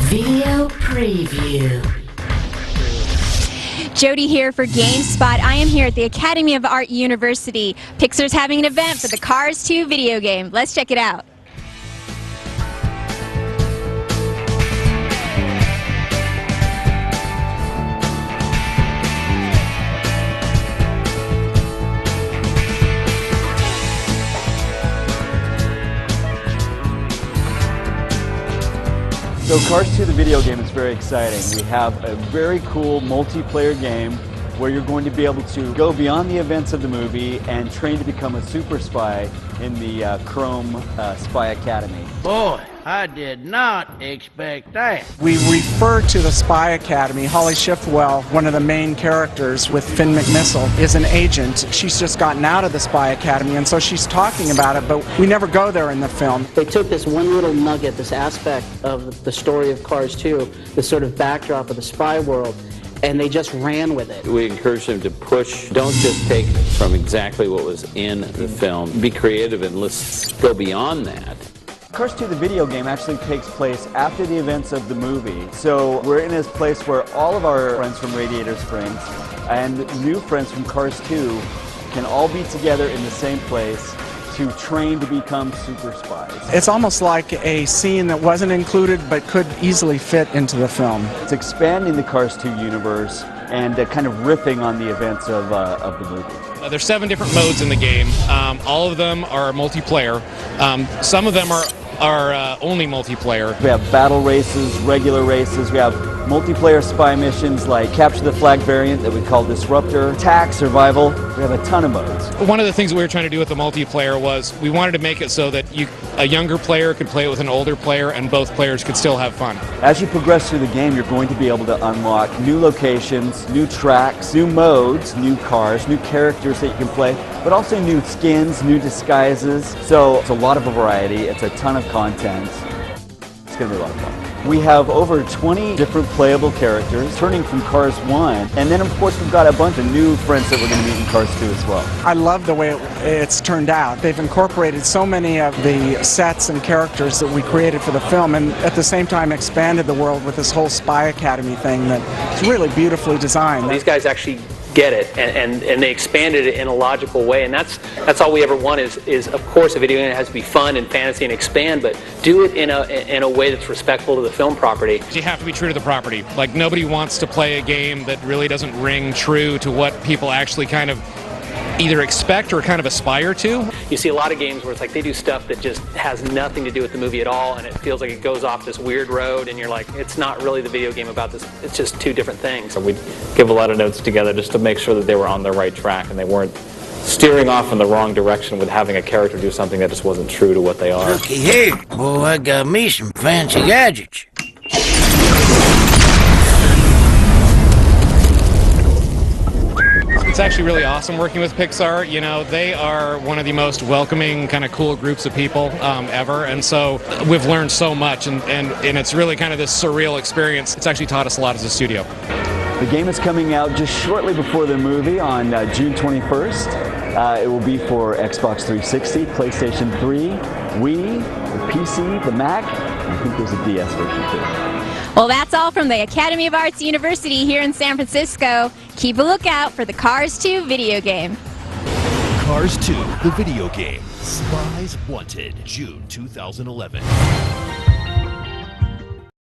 Video preview. Jody here for GameSpot. I am here at the Academy of Art University. Pixar's having an event for the Cars 2 video game. Let's check it out. So Cars 2, the video game, is very exciting. We have a very cool multiplayer game where you're going to be able to go beyond the events of the movie and train to become a super spy in the Chrome Spy Academy. Boy, I did not expect that. We refer to the Spy Academy. Holly Shiftwell, one of the main characters with Finn McMissile, is an agent. She's just gotten out of the Spy Academy, and so she's talking about it, but we never go there in the film. They took this one little nugget, this aspect of the story of Cars 2, this sort of backdrop of the spy world, and they just ran with it. We encourage them to push. Don't just take from exactly what was in the film. Be creative and let's go beyond that. Cars 2, the video game, actually takes place after the events of the movie. So we're in this place where all of our friends from Radiator Springs and new friends from Cars 2 can all be together in the same place to train to become super spies. It's almost like a scene that wasn't included but could easily fit into the film. It's expanding the Cars 2 universe and kind of riffing on the events of the movie. There's 7 different modes in the game. All of them are multiplayer. Some of them are only multiplayer. We have battle races, regular races. We have multiplayer spy missions like Capture the Flag variant that we call Disruptor, attack, survival. We have a ton of modes. One of the things we were trying to do with the multiplayer was we wanted to make it so that a younger player could play it with an older player and both players could still have fun. As you progress through the game, you're going to be able to unlock new locations, new tracks, new modes, new cars, new characters that you can play, but also new skins, new disguises. So it's a lot of a variety. It's a ton of content. It's going to be a lot of fun. We have over 20 different playable characters, turning from Cars 1, and then of course we've got a bunch of new friends that we're going to meet in Cars 2 as well. I love the way it's turned out. They've incorporated so many of the sets and characters that we created for the film, and at the same time expanded the world with this whole Spy Academy thing that's really beautifully designed. These guys actually get it, and they expanded it in a logical way, and that's all we ever want is of course a video game that has to be fun and fantasy and expand, but do it in a way that's respectful to the film property. You have to be true to the property. Like, nobody wants to play a game that really doesn't ring true to what people actually kind of either expect or kind of aspire to. You see a lot of games where it's like they do stuff that just has nothing to do with the movie at all, and it feels like it goes off this weird road, and you're like, it's not really the video game about this, it's just two different things. So we'd give a lot of notes together just to make sure that they were on the right track and they weren't steering off in the wrong direction with having a character do something that just wasn't true to what they are. Looky here, boy, I got me some fancy gadgets. It's actually really awesome working with Pixar. You know, they are one of the most welcoming, kind of cool groups of people ever, and so we've learned so much, and it's really kind of this surreal experience. It's actually taught us a lot as a studio. The game is coming out just shortly before the movie on June 21st. It will be for Xbox 360, PlayStation 3, Wii, the PC, the Mac, and I think there's a DS version too. Well, that's all from the Academy of Arts University here in San Francisco. Keep a lookout for the Cars 2 video game. Cars 2, the video game. Spies Wanted, June 2011.